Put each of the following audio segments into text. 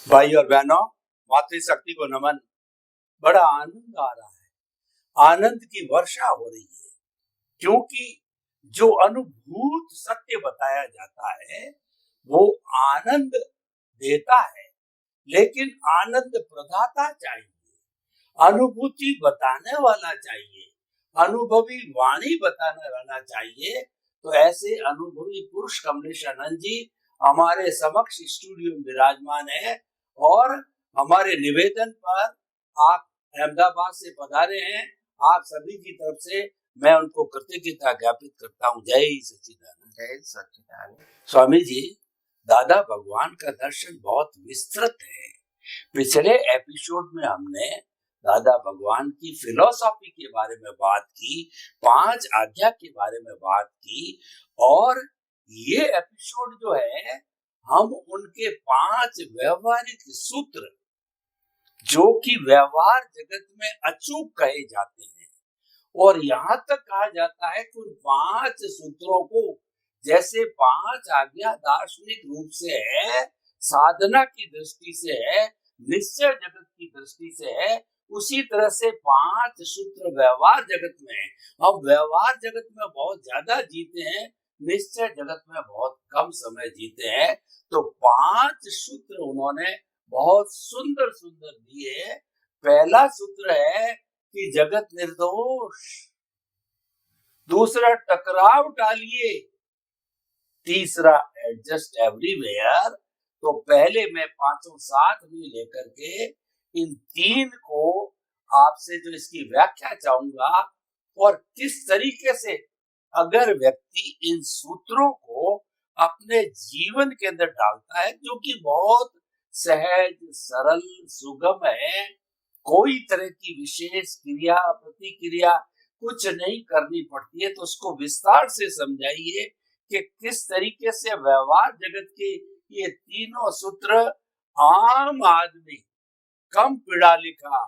भाई और बहनों, मातृशक्ति को नमन। बड़ा आनंद आ रहा है, आनंद की वर्षा हो रही है, क्योंकि जो अनुभूत सत्य बताया जाता है वो आनंद देता है, लेकिन आनंद प्रदाता चाहिए, अनुभूति बताने वाला चाहिए, अनुभवी वाणी बताने वाला चाहिए। तो ऐसे अनुभवी पुरुष कमलेशानंद जी हमारे समक्ष स्टूडियो में विराजमान है और हमारे निवेदन पर आप अहमदाबाद से पधारे हैं। आप सभी की तरफ से मैं उनको कृतज्ञता ज्ञापित करता हूँ। जय सच्चिदानंद। जय सच्चिदानंद। स्वामी जी, दादा भगवान का दर्शन बहुत विस्तृत है। पिछले एपिसोड में हमने दादा भगवान की फिलॉसफी के बारे में बात की, 5 आज्ञा के बारे में बात की, और ये एपिसोड जो है हम उनके 5 व्यवहारिक सूत्र जो कि व्यवहार जगत में अचूक कहे जाते हैं, और यहाँ तक कहा जाता है कि उन 5 सूत्रों को जैसे 5 आज्ञा दार्शनिक रूप से है, साधना की दृष्टि से है, निश्चय जगत की दृष्टि से है, उसी तरह से 5 सूत्र व्यवहार जगत में है। हम व्यवहार जगत में बहुत ज्यादा जीते हैं, निश्चय जगत में बहुत कम समय जीते हैं। तो 5 सूत्र उन्होंने बहुत सुंदर सुंदर दिए। पहला सूत्र है कि जगत निर्दोष, दूसरा टकराव टालिए, तीसरा एडजस्ट एवरीवेयर। तो पहले मैं 5 साथ में लेकर के इन 3 को आपसे जो इसकी व्याख्या चाहूंगा, और किस तरीके से अगर व्यक्ति इन सूत्रों को अपने जीवन के अंदर डालता है, जो कि बहुत सहज सरल सुगम है, कोई तरह की विशेष क्रिया प्रतिक्रिया कुछ नहीं करनी पड़ती है, तो उसको विस्तार से समझाइए कि किस तरीके से व्यवहार जगत के ये तीनों सूत्र आम आदमी, कम पढ़ा लिखा,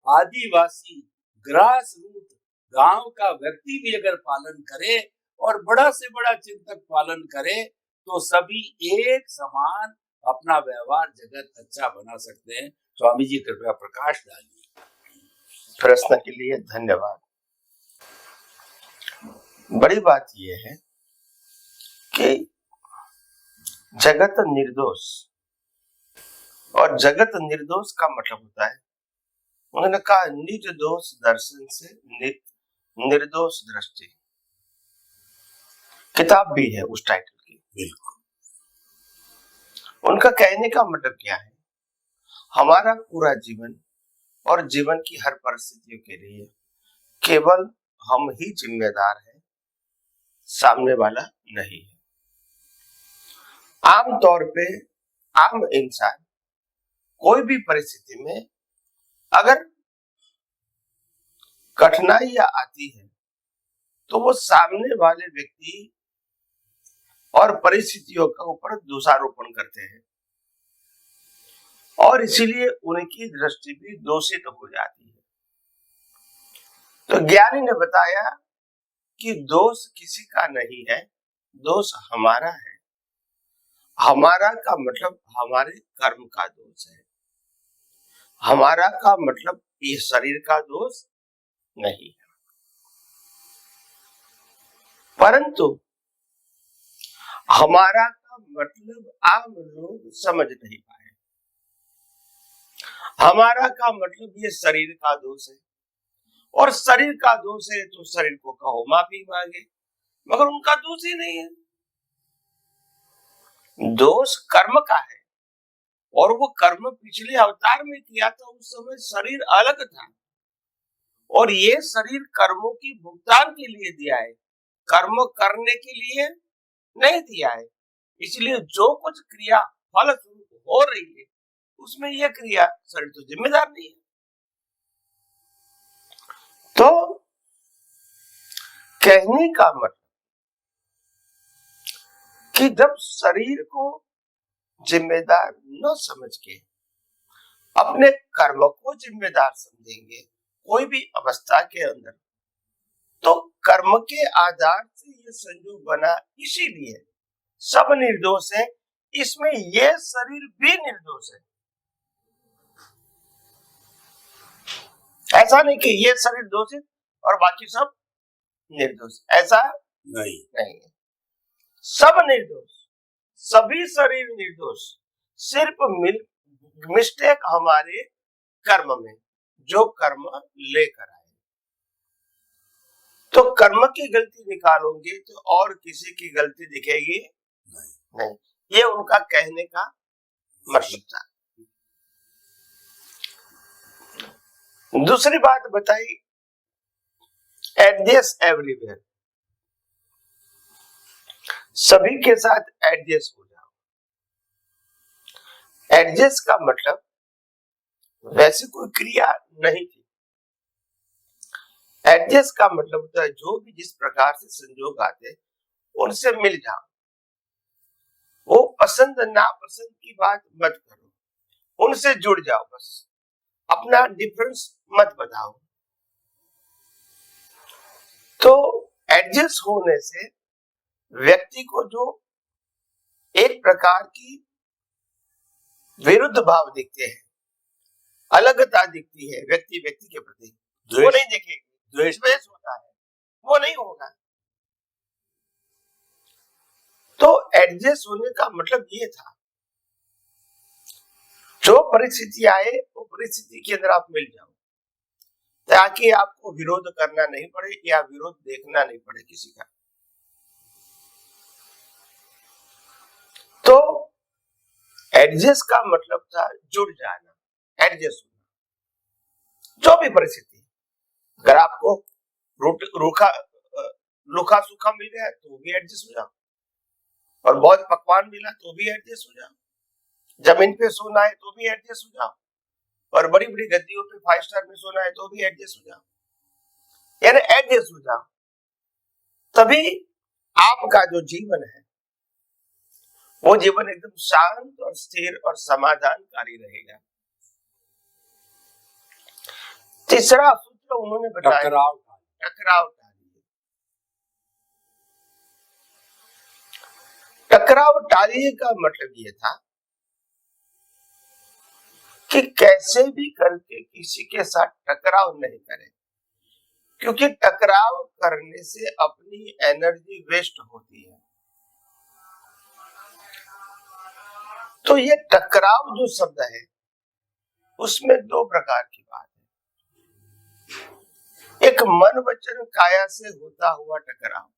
आदिवासी, ग्रास रूट गांव का व्यक्ति भी अगर पालन करे और बड़ा से बड़ा चिंतक पालन करे, तो सभी एक समान अपना व्यवहार जगत अच्छा बना सकते हैं। स्वामी जी कृपया प्रकाश डालिए। प्रश्न के लिए धन्यवाद। बड़ी बात यह है कि जगत निर्दोष, और जगत निर्दोष का मतलब होता है, उन्होंने कहा निर्दोष दर्शन से निर्दोष दृष्टि। किताब भी है उस टाइटल की। बिल्कुल। उनका कहने का मतलब क्या है? हमारा पूरा जीवन और जीवन की हर परिस्थितियों के लिए केवल हम ही जिम्मेदार हैं, सामने वाला नहीं है। आम तौर पे आम इंसान कोई भी परिस्थिति में अगर कठिनाइयां आती है तो वो सामने वाले व्यक्ति और परिस्थितियों के ऊपर दोषारोपण करते हैं, और इसीलिए उनकी दृष्टि भी दोषित हो जाती है। तो ज्ञानी ने बताया कि दोष किसी का नहीं है, दोष हमारा है। हमारा का मतलब हमारे कर्म का दोष है, हमारा का मतलब ये शरीर का दोष नहीं है। परंतु हमारा का मतलब आम लोग समझ नहीं पाए। हमारा का मतलब ये शरीर का दोष है, और शरीर का दोष है तो शरीर को कहो माफी मांगे, मगर उनका दोष ही नहीं है। दोष कर्म का है, और वो कर्म पिछले अवतार में किया था, उस समय शरीर अलग था, और ये शरीर कर्मों की भुगतान के लिए दिया है, कर्म करने के लिए नहीं दिया है। इसलिए जो कुछ क्रिया फल स्वरूप हो रही है उसमें यह क्रिया शरीर तो जिम्मेदार नहीं है। तो कहने का मतलब कि जब शरीर को जिम्मेदार न समझ के अपने कर्म को जिम्मेदार समझेंगे कोई भी अवस्था के अंदर, तो कर्म के आधार से ये संयोग बना, इसीलिए सब निर्दोष है, इसमें ये शरीर भी निर्दोष है। ऐसा नहीं कि ये शरीर दोषित और बाकी सब निर्दोष, ऐसा नहीं। नहीं है। सब निर्दोष, सभी शरीर निर्दोष, सिर्फ मिस्टेक हमारे कर्म में, जो कर्म लेकर आए। तो कर्म की गलती निकालोगे तो और किसी की गलती दिखेगी नहीं। ये उनका कहने का मतलब था। दूसरी बात बताई, एडजस्ट एवरीवेयर, सभी के साथ एडजस्ट हो जाओ। एडजस्ट का मतलब वैसे कोई क्रिया नहीं थी। एडजस्ट का मतलब होता है जो भी जिस प्रकार से संजोग आते उनसे मिल जाओ। वो पसंद नापसंद की बात मत करो, उनसे जुड़ जाओ, बस अपना डिफरेंस मत बताओ। तो एडजस्ट होने से व्यक्ति को जो एक प्रकार की विरुद्ध भाव दिखते हैं, अलगता दिखती है व्यक्ति व्यक्ति के प्रति, वो नहीं दिखेगी। द्वेष होता है, वो नहीं होगा। तो एडजस्ट होने का मतलब ये था, जो परिस्थिति आए वो परिस्थिति के अंदर आप मिल जाओ, ताकि आपको विरोध करना नहीं पड़े या विरोध देखना नहीं पड़े किसी का। तो एडजस्ट का मतलब था जुड़ जाना, एडजस्ट होना। जो भी परिस्थिति, अगर आपको रूखा सूखा मिल गया तो भी एडजस्ट हो जाओ, और बहुत पकवान मिला तो भी एडजस्ट हो जाओ, जमीन पे सोना है तो भी एडजस्ट हो जाओ, और बड़ी बड़ी गद्दियों पे 5 स्टार में सोना है तो भी एडजस्ट हो जाओ, यानी एडजस्ट हो जाओ। तभी आपका जो जीवन है वो जीवन एकदम शांत और स्थिर और समाधानकारी रहेगा। तीसरा सूत्र उन्होंने बताया, टकराव टालिए। टकराव टालिए का मतलब ये था कि कैसे भी करके किसी के साथ टकराव नहीं करें, क्योंकि टकराव करने से अपनी एनर्जी वेस्ट होती है। तो ये टकराव जो शब्द है उसमें 2 प्रकार की बात है। एक मन वचन काया से होता हुआ टकराव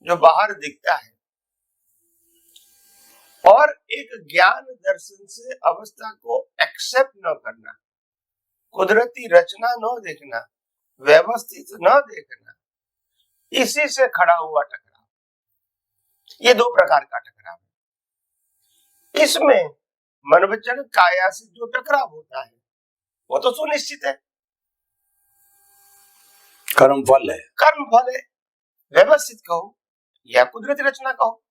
जो बाहर दिखता है, और एक ज्ञान दर्शन से अवस्था को एक्सेप्ट न करना, कुदरती रचना न देखना, व्यवस्थित न देखना, इसी से खड़ा हुआ टकराव। ये 2 प्रकार का टकराव है। इसमें मन वचन काया से जो टकराव होता है वो तो सुनिश्चित है, कर्म फल है, व्यवस्थित कहो या कुदरती रचना कहो,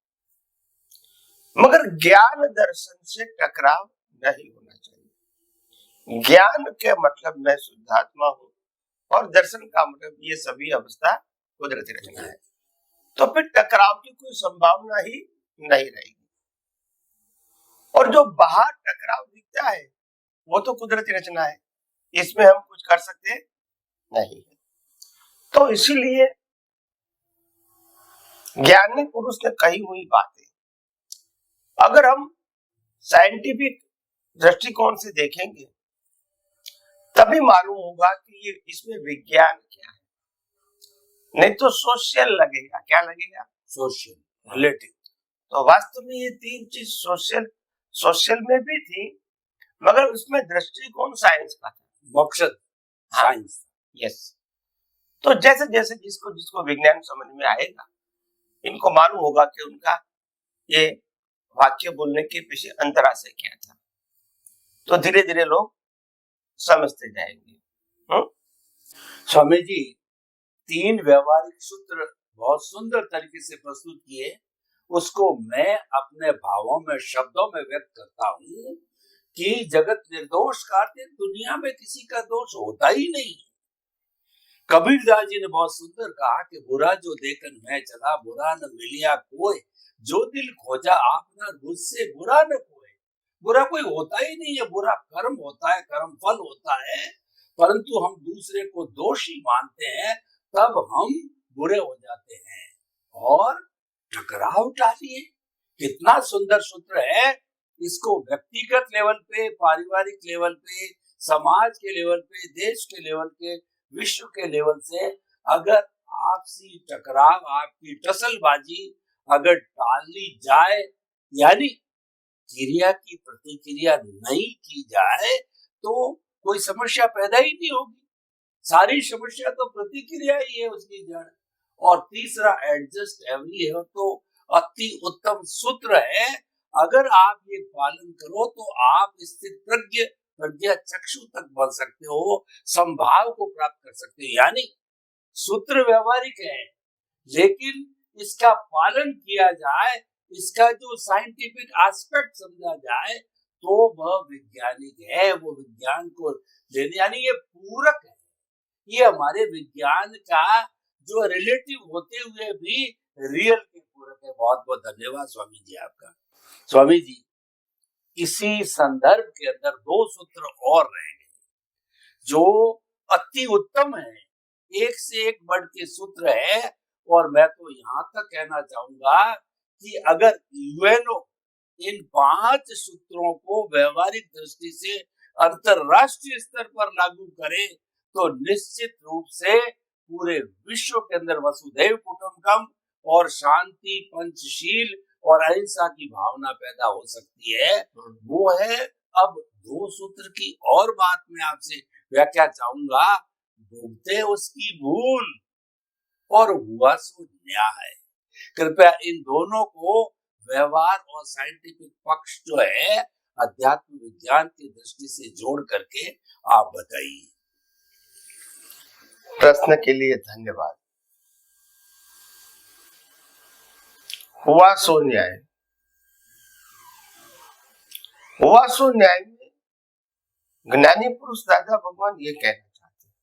मगर ज्ञान दर्शन से टकराव नहीं होना चाहिए। ज्ञान के मतलब मैं शुद्धात्मा हूं, और दर्शन का मतलब ये सभी अवस्था कुदरती रचना है। तो फिर टकराव की कोई संभावना ही नहीं रहेगी। और जो बाहर टकराव दिखता है वो तो कुदरती रचना है, इसमें हम कुछ कर सकते नहीं है। तो इसीलिए ज्ञानी पुरुष ने कही हुई बातें अगर हम साइंटिफिक दृष्टिकोण से देखेंगे तभी मालूम होगा कि ये इसमें विज्ञान क्या है, नहीं तो सोशल लगेगा। क्या लगेगा? Social relative. तो वास्तव में ये 3 चीज सोशल में भी थी, मगर उसमें दृष्टिकोण साइंस का था, मकसद साइंस। यस। तो जैसे जैसे जिसको विज्ञान समझ में आएगा, इनको मालूम होगा कि उनका ये वाक्य बोलने के पीछे अंतराशय क्या था, तो धीरे धीरे लोग समझते जाएंगे। स्वामी जी 3 व्यवहारिक सूत्र बहुत सुंदर तरीके से प्रस्तुत किए, उसको मैं अपने भावों में, शब्दों में व्यक्त करता हूँ कि जगत निर्दोष का अर्थ दुनिया में किसी का दोष होता ही नहीं। कबीरदास जी ने बहुत सुंदर कहा कि बुरा जो देखन मैं चला, बुरा न मिलिया कोई, जो दिल खोजा आपना मुझसे बुरा न कोई। बुरा कोई होता ही नहीं है, बुरा कर्म होता है, कर्म फल होता है। परंतु हम दूसरे को दोषी मानते हैं, तब हम बुरे हो जाते हैं। और टकराव टालिए, कितना सुंदर सूत्र है। इसको व्यक्तिगत लेवल पे, पारिवारिक लेवल पे, समाज के लेवल पे, देश के लेवल के, विश्व के लेवल से अगर आपसी टकराव, आपकी टसलबाजी अगर टाली जाए, यानी क्रिया की प्रतिक्रिया नहीं की जाए, तो कोई समस्या पैदा ही नहीं होगी। सारी समस्या तो प्रतिक्रिया ही है उसकी जड़। और तीसरा एडजस्ट एवरी है, तो अति उत्तम सूत्र है। अगर आप ये पालन करो तो आप स्थित प्रज्ञ, प्रज्ञा चक्षु तक बन सकते हो, संभाव को प्राप्त कर सकते हो। यानी सूत्र व्यवहारिक है, लेकिन इसका पालन किया जाए, इसका जो साइंटिफिक एस्पेक्ट समझा जाए, तो वह वैज्ञानिक है, वो विज्ञान को लेने, यानी ये पूरक है। ये हमारे विज्ञान का जो रिलेटिव होते हुए भी रियल के पूरक है। बहुत बहुत धन्यवाद स्वामी जी आपका। स्वामी जी, इसी संदर्भ के अंदर दो सूत्र और रह गए जो अति उत्तम है, एक से एक बढ़ के सूत्र है। और मैं तो यहाँ तक कहना चाहूंगा कि अगर यूएनओ इन 5 सूत्रों को व्यवहारिक दृष्टि से अंतरराष्ट्रीय स्तर पर लागू करे, तो निश्चित रूप से पूरे विश्व के अंदर वसुधैव कुटुंबकम और शांति, पंचशील और अहिंसा की भावना पैदा हो सकती है। वो है, अब 2 सूत्र की और बात मैं आपसे व्याख्या चाहूंगा। भुगते उसकी भूल और हुआ सो न्याय। कृपया इन दोनों को व्यवहार और साइंटिफिक पक्ष जो है अध्यात्म विज्ञान की दृष्टि से जोड़ करके आप बताइए। प्रश्न के लिए धन्यवाद। हुआ सो न्याय, हुआ सो न्याय में ज्ञानी पुरुष दादा भगवान ये कहना चाहते हैं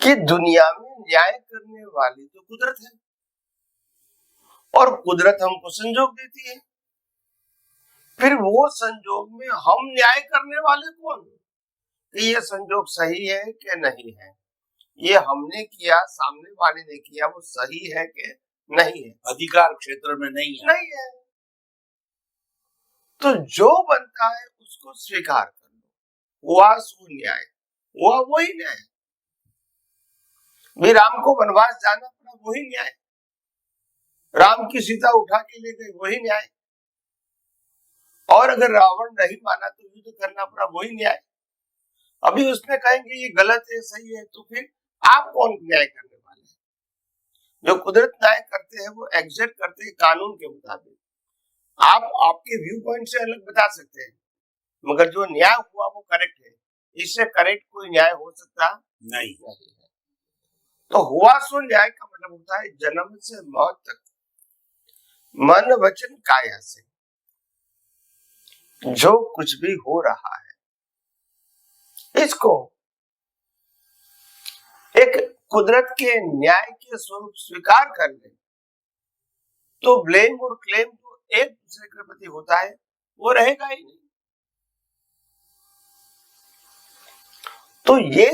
कि दुनिया में न्याय करने वाली तो कुदरत है, और कुदरत हमको संजोग देती है। फिर वो संजोग में हम न्याय करने वाले कौन? ये संजोग सही है कि नहीं है, ये हमने किया, सामने वाले ने किया, वो सही है कि नहीं है, अधिकार क्षेत्र में नहीं है। तो जो बनता है उसको स्वीकार कर लो। हुआ सो न्याय, हुआ वही न्याय। भी राम को वनवास जाना पड़ा, वही न्याय। राम की सीता उठा के ले गए, वही न्याय। और अगर रावण नहीं माना तो युद्ध करना पड़ा, वही न्याय। अभी उसमें कहेंगे ये गलत है, सही है, तो फिर आप कौन न्याय करने वाले हैं? जो कुदरत न्याय करते हैं वो एग्जैक्ट करते हैं कानून के मुताबिक। आप आपके व्यू पॉइंट से अलग बता सकते हैं, मगर जो न्याय हुआ वो करेक्ट है। इससे करेक्ट कोई न्याय हो सकता नहीं है। तो हुआ सो न्याय का मतलब होता है जन्म से मौत तक, मन वचन काया से जो कुछ भी हो रहा है, इसको एक कुदरत के न्याय के स्वरूप स्वीकार कर ले, तो ब्लेम और क्लेम तो एक दूसरे के प्रति होता है, वो रहेगा ही नहीं। तो ये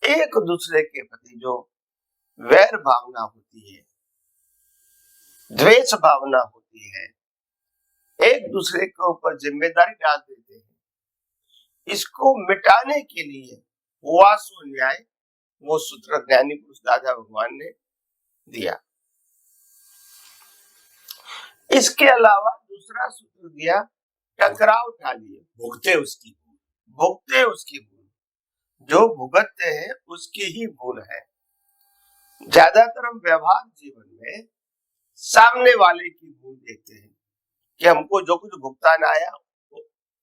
एक दूसरे के प्रति जो वैर भावना होती है, द्वेष भावना होती है, एक दूसरे के ऊपर जिम्मेदारी डाल देते हैं, इसको मिटाने के लिए हुआ सो न्याय, वो सूत्र ज्ञानी पुरुष दादा भगवान ने दिया। इसके अलावा दूसरा सूत्र दिया, टकराव टालिए, भुगते उसकी भूल, भुगते उसकी भूल। जो भुगतते हैं उसकी ही भूल है। ज्यादातर हम व्यवहार जीवन में सामने वाले की भूल देखते हैं कि हमको जो कुछ भुगतान आया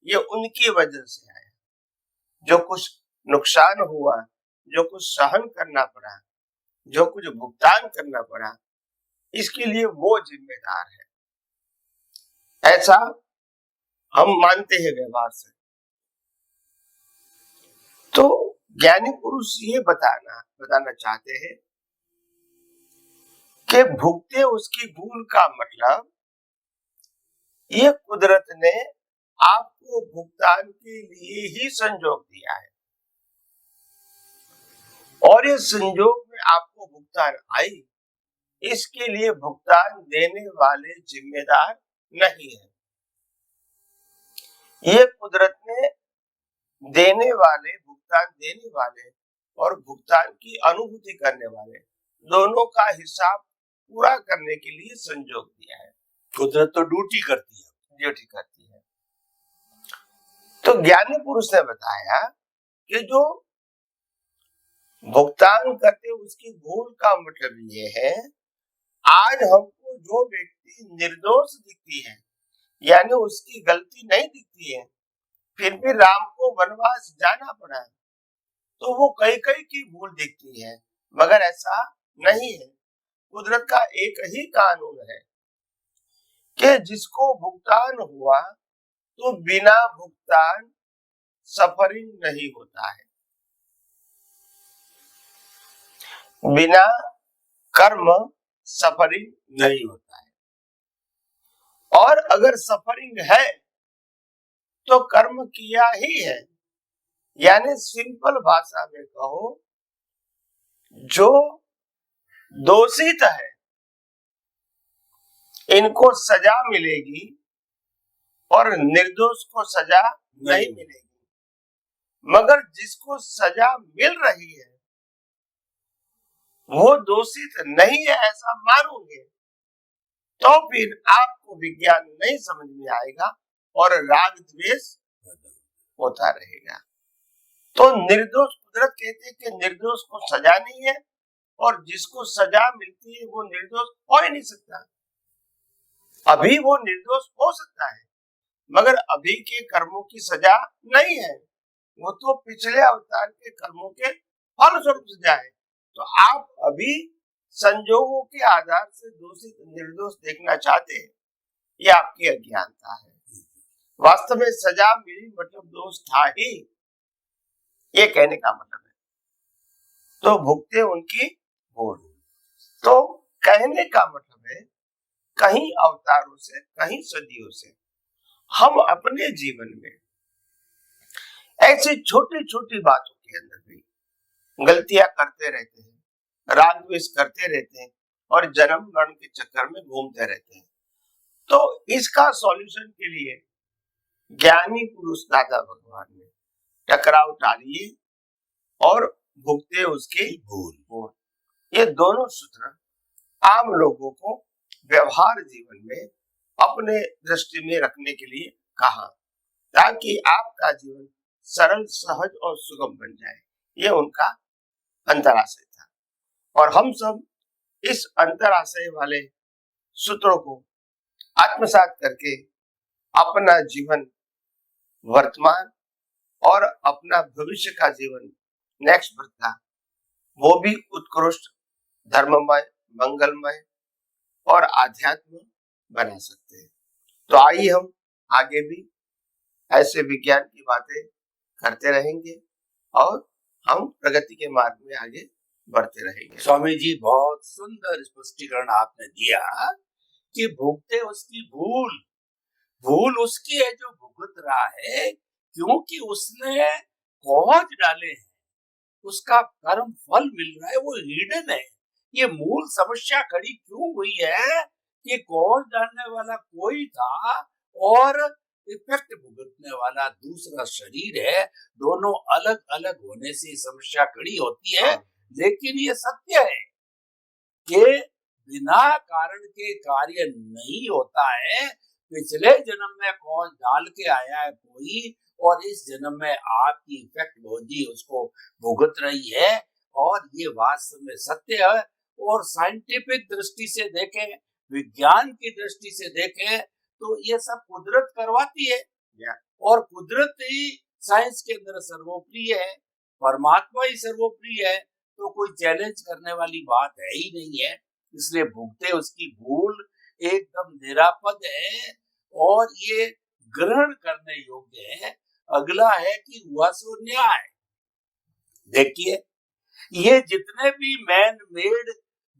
ये उनकी वजह से आया, जो कुछ नुकसान हुआ, जो कुछ सहन करना पड़ा, जो कुछ भुगतान करना पड़ा, इसके लिए वो जिम्मेदार है, ऐसा हम मानते हैं व्यवहार से। तो ज्ञानी पुरुष ये बताना चाहते हैं कि भुगते उसकी भूल का मतलब ये कुदरत ने आपको भुगतान के लिए ही संजोग दिया है, और इस संजोग में आपको भुगतान आई, इसके लिए भुगतान देने वाले जिम्मेदार नहीं है। ये कुदरत ने भुगतान देने वाले और भुगतान की अनुभूति करने वाले दोनों का हिसाब पूरा करने के लिए संजोग दिया है। कुदरत तो ड्यूटी करती है। तो ज्ञानी पुरुष ने बताया कि जो भुगतान करते उसकी भूल का मतलब ये है, आज हमको जो व्यक्ति निर्दोष दिखती है, यानी उसकी गलती नहीं दिखती है, फिर भी राम को वनवास जाना पड़ा है, तो वो कई की भूल दिखती है, मगर ऐसा नहीं है। कुदरत का एक ही कानून है कि जिसको भुगतान हुआ तो बिना भुगतान सफरिंग नहीं होता है, बिना कर्म सफरिंग नहीं होता है। और अगर सफरिंग है तो कर्म किया ही है, यानी सिंपल भाषा में कहो, जो दोषित है इनको सजा मिलेगी और निर्दोष को सजा नहीं मिलेगी, मगर जिसको सजा मिल रही है वो दोषित नहीं है ऐसा मानोगे तो फिर आपको विज्ञान नहीं समझ में आएगा और राग द्वेष होता रहेगा। तो निर्दोष, कुदरत कहते हैं कि निर्दोष को सजा नहीं है, और जिसको सजा मिलती है वो निर्दोष हो ही नहीं सकता। अभी वो निर्दोष हो सकता है, मगर अभी के कर्मों की सजा नहीं है, वो तो पिछले अवतार के कर्मों के फल स्वरूप सजा है। तो आप अभी संजोगों के आधार से दोषित निर्दोष देखना चाहते हैं, ये आपकी अज्ञानता है। वास्तव में सजा मिली मतलब दोष था ही, ये कहने का मतलब है। तो भुगते उनकी भूल। तो कहने का मतलब है कहीं अवतारों से, कहीं सदियों से हम अपने जीवन में ऐसी छोटी छोटी बातों के अंदर भी गलतियां करते रहते हैं, राग द्वेष करते रहते हैं और जन्म मरण के चक्कर में घूमते रहते हैं। तो इसका सॉल्यूशन के लिए ज्ञानी पुरुष दादा भगवान ने टकराव टालिए और भुगते उसकी भूल, ये दोनों सूत्र आम लोगों को व्यवहार जीवन में अपने दृष्टि में रखने के लिए कहा, ताकि आपका जीवन सरल, सहज और सुगम बन जाए। ये उनका अंतराशय था, और हम सब इस अंतराशय वाले सूत्रों को आत्मसात करके अपना जीवन वर्तमान और अपना भविष्य का जीवन नेक्स्ट बर्थ का वो भी उत्कृष्ट, धर्ममय, मंगलमय और आध्यात्म बना सकते हैं। तो आइए हम आगे भी ऐसे विज्ञान की बातें करते रहेंगे और हम प्रगति के मार्ग में आगे बढ़ते रहेंगे। स्वामी जी, बहुत सुंदर स्पष्टीकरण आपने दिया कि भुगते उसकी भूल उसकी है जो भुगत रहा है, क्योंकि उसने कौज डाले हैं, उसका कर्म फल मिल रहा है, वो हिडन है। ये मूल समस्या खड़ी क्यों हुई है कि कौज डालने वाला कोई था और इफेक्ट भुगतने वाला दूसरा शरीर है। दोनों अलग अलग होने से समस्या खड़ी होती है। लेकिन ये सत्य है कि बिना कारण के कार्य नहीं होता है। पिछले जन्म में कौज डाल के आया है कोई, और इस जन्म में आपकी इफेक्ट बॉडी उसको भुगत रही है, और ये वास्तव में सत्य है। और साइंटिफिक दृष्टि से देखें, विज्ञान की दृष्टि से देखें, तो ये सब कुदरत करवाती है, और कुदरत ही साइंस के अंदर सर्वोपरि है, परमात्मा ही सर्वोपरि है। तो कोई चैलेंज करने वाली बात है ही नहीं है। इसलिए भुगते उसकी भूल एकदम निरापद है और ये ग्रहण करने योग्य है। अगला है कि हुआ सो न्याय। देखिए, ये जितने भी मैन मेड,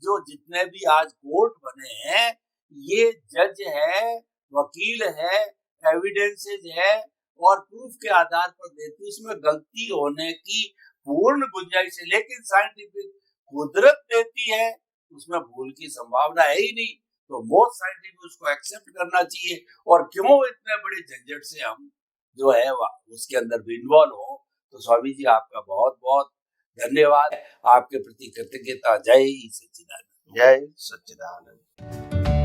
जो जितने भी आज कोर्ट बने हैं, ये जज है, वकील है, एविडेंसेज है और प्रूफ के आधार पर देती है, उसमें गलती होने की पूर्ण गुंजाइश है। लेकिन साइंटिफिक कुदरत देती है, उसमें भूल की संभावना है ही नहीं, तो मोस्ट साइंटिफिक उसको एक्सेप्ट करना चाहिए। और क्यों इतने बड़े झंझट से हम जो है उसके अंदर भी इन्वॉल्व हो। तो स्वामी जी आपका बहुत बहुत धन्यवाद, आपके प्रति कृतज्ञता। जय सच्चिदानंद। जय सच्चिदानंद।